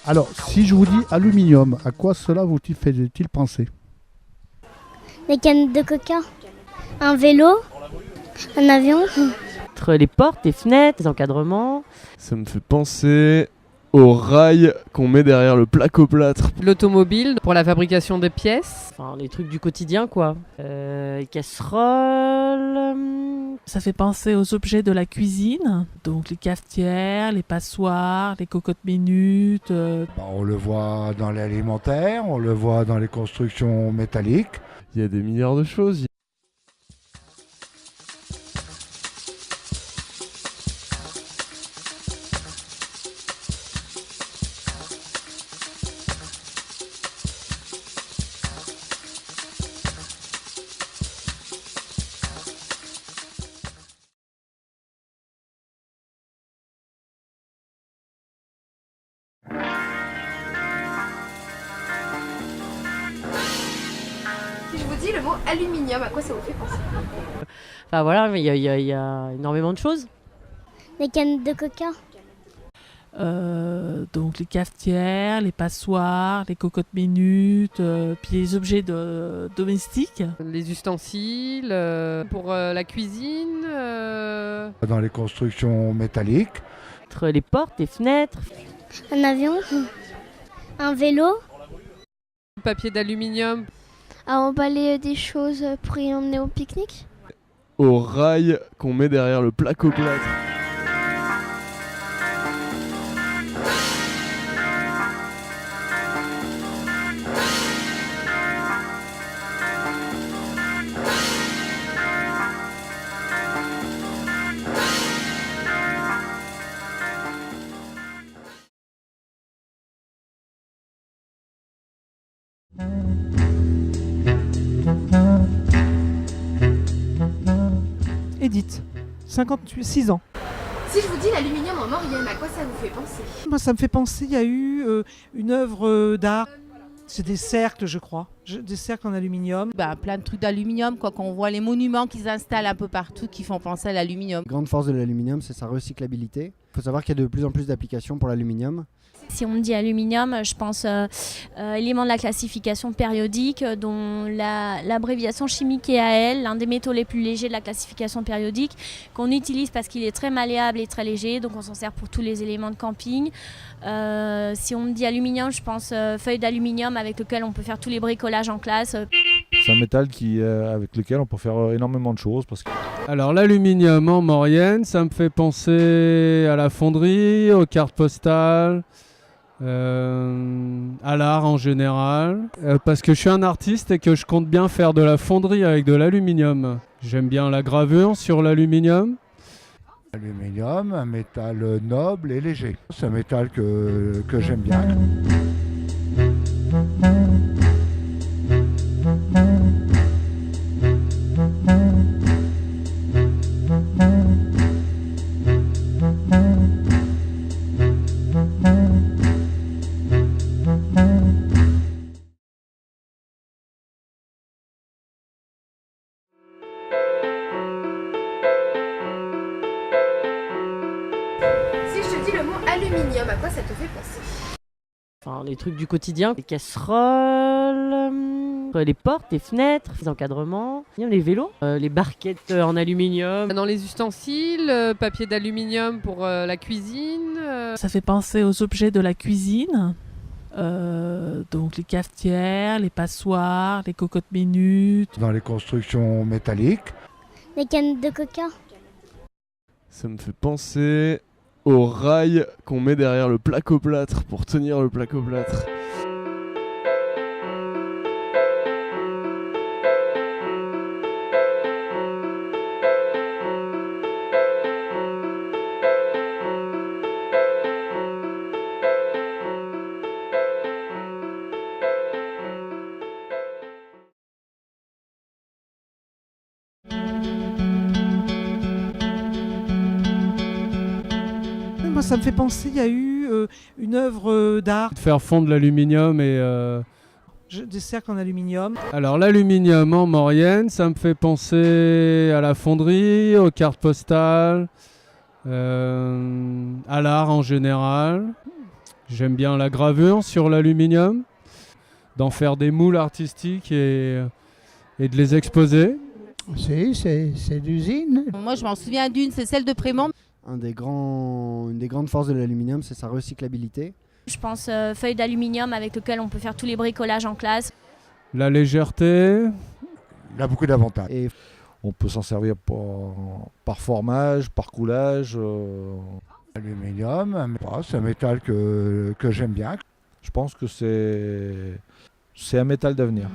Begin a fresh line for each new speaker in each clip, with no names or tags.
Alors, si je vous dis aluminium, à quoi cela vous fait-il penser?
Des canettes de coca, un vélo, un avion.
Entre les portes, les fenêtres, les encadrements.
Ça me fait penser aux rails qu'on met derrière le placoplâtre.
L'automobile pour la fabrication des pièces.
Enfin, les trucs du quotidien, quoi. Les casseroles.
Ça fait penser aux objets de la cuisine, donc les cafetières, les passoires, les cocottes minutes.
On le voit dans l'alimentaire, on le voit dans les constructions métalliques.
Il y a des milliards de choses.
Si je vous dis le mot aluminium, à quoi ça vous fait penser?
Enfin voilà, il y a énormément de choses.
Des canettes de coca.
Donc les cafetières, les passoires, les cocottes minutes, puis les objets domestiques.
Les ustensiles pour la cuisine.
Dans les constructions métalliques.
Entre les portes, les fenêtres.
Un avion, un vélo.
Papier d'aluminium.
À emballer des choses pour y emmener au pique-nique.
Aux rails qu'on met derrière le placoplâtre.
Edith, 56 ans.
Si je vous dis l'aluminium en Maurienne, à quoi ça vous fait penser?
Moi, ça me fait penser, il y a eu une œuvre d'art. C'est des cercles, je crois. Des cercles en aluminium.
Plein de trucs d'aluminium, quoi. Quand on voit les monuments qu'ils installent un peu partout qui font penser à l'aluminium.
La grande force de l'aluminium, c'est sa recyclabilité. Il faut savoir qu'il y a de plus en plus d'applications pour l'aluminium.
Si on me dit aluminium, je pense élément de la classification périodique, dont l'abréviation chimique est AL, l'un des métaux les plus légers de la classification périodique, qu'on utilise parce qu'il est très malléable et très léger, donc on s'en sert pour tous les éléments de camping. Si on me dit aluminium, je pense feuille d'aluminium avec lequel on peut faire tous les bricolages en classe.
C'est un métal avec lequel on peut faire énormément de choses.
Alors l'aluminium en Maurienne, ça me fait penser à la fonderie, aux cartes postales, à l'art en général. Parce que je suis un artiste et que je compte bien faire de la fonderie avec de l'aluminium. J'aime bien la gravure sur l'aluminium.
L'aluminium, un métal noble et léger. C'est un métal que j'aime bien.
Si je te dis le mot aluminium, à quoi ça te fait penser?
Enfin, les trucs du quotidien. Les casseroles. Les portes, les fenêtres, les encadrements. Les vélos. Les barquettes en aluminium.
Dans les ustensiles, papier d'aluminium pour la cuisine.
Ça fait penser aux objets de la cuisine. Donc les cafetières, les passoires, les cocottes minutes.
Dans les constructions métalliques.
Des canettes de coca.
Ça me fait penser aux rails qu'on met derrière le placoplâtre pour tenir le placoplâtre.
Moi, ça me fait penser, il y a eu une œuvre d'art.
Faire fondre l'aluminium et
des cercles en aluminium.
Alors l'aluminium en Maurienne, ça me fait penser à la fonderie, aux cartes postales, à l'art en général. J'aime bien la gravure sur l'aluminium, d'en faire des moules artistiques et de les exposer.
Si, c'est d'usine.
Moi, je m'en souviens d'une, c'est celle de Prémont.
Une des grandes forces de l'aluminium, c'est sa recyclabilité.
Je pense feuilles d'aluminium avec lesquelles on peut faire tous les bricolages en classe.
La légèreté.
Il a beaucoup d'avantages.
Et
On peut s'en servir par formage, par coulage.
Aluminium, c'est un métal que j'aime bien.
Je pense que c'est un métal d'avenir.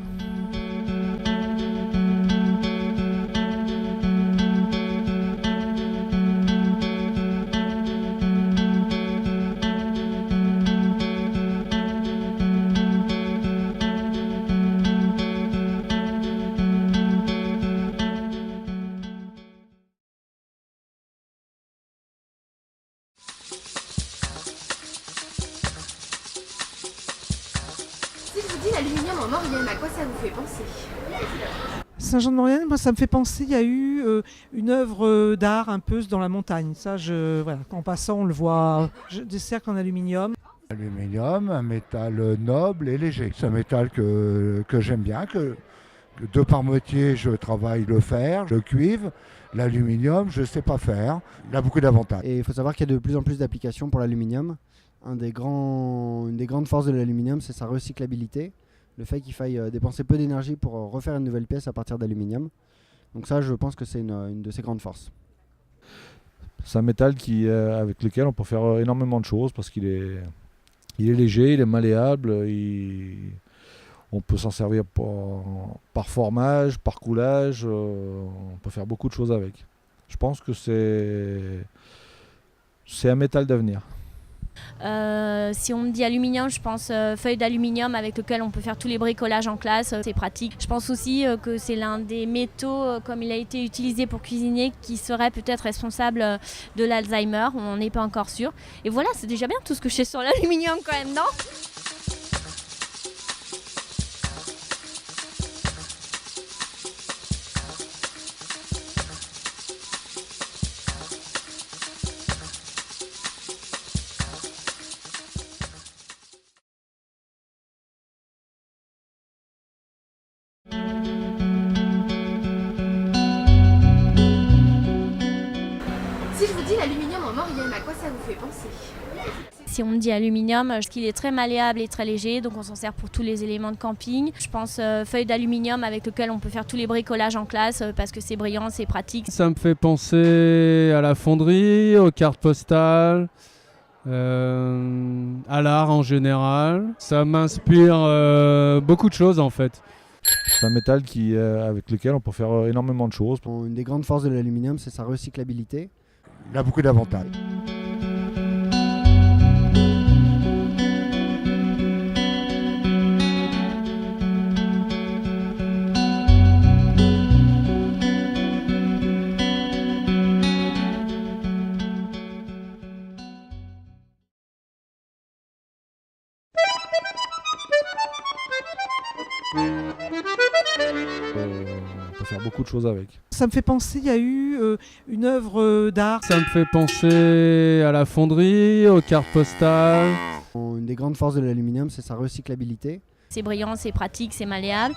Si je vous dis l'aluminium en Maurienne, à quoi ça vous fait penser?
Saint-Jean-de-Maurienne, moi, ça me fait penser, il y a eu une œuvre d'art un peu dans la montagne. Ça, voilà, en passant, on le voit, des cercles en aluminium.
Aluminium, un métal noble et léger. C'est un métal que j'aime bien, que de par métier, je travaille le fer, le cuivre. L'aluminium, je ne sais pas faire. Il a beaucoup d'avantages.
il faut savoir qu'il y a de plus en plus d'applications pour l'aluminium. Une des grandes forces de l'aluminium, c'est sa recyclabilité. Le fait qu'il faille dépenser peu d'énergie pour refaire une nouvelle pièce à partir d'aluminium. Donc ça, je pense que c'est une de ses grandes forces.
C'est un métal avec lequel on peut faire énormément de choses parce qu'il est léger, il est malléable, on peut s'en servir par formage, par coulage, on peut faire beaucoup de choses avec. Je pense que c'est un métal d'avenir.
Si on me dit aluminium, je pense feuilles d'aluminium avec lesquelles on peut faire tous les bricolages en classe, c'est pratique. Je pense aussi que c'est l'un des métaux, comme il a été utilisé pour cuisiner, qui serait peut-être responsable de l'Alzheimer, on n'est pas encore sûr. Et voilà, c'est déjà bien tout ce que je sais sur l'aluminium quand même, non ?
Si je vous dis l'aluminium en Maurienne, à quoi ça vous fait penser?
Si on me dit aluminium, parce qu'il est très malléable et très léger, donc on s'en sert pour tous les éléments de camping. Je pense feuilles d'aluminium avec lesquelles on peut faire tous les bricolages en classe parce que c'est brillant, c'est pratique.
Ça me fait penser à la fonderie, aux cartes postales, à l'art en général. Ça m'inspire beaucoup de choses en fait.
C'est un métal avec lequel on peut faire énormément de choses.
Une des grandes forces de l'aluminium, c'est sa recyclabilité.
Il a beaucoup d'avantages.
On peut faire beaucoup de choses avec.
Ça me fait penser, il y a eu une œuvre d'art.
Ça me fait penser à la fonderie, aux cartes postales.
Une des grandes forces de l'aluminium, c'est sa recyclabilité.
C'est brillant, c'est pratique, c'est malléable.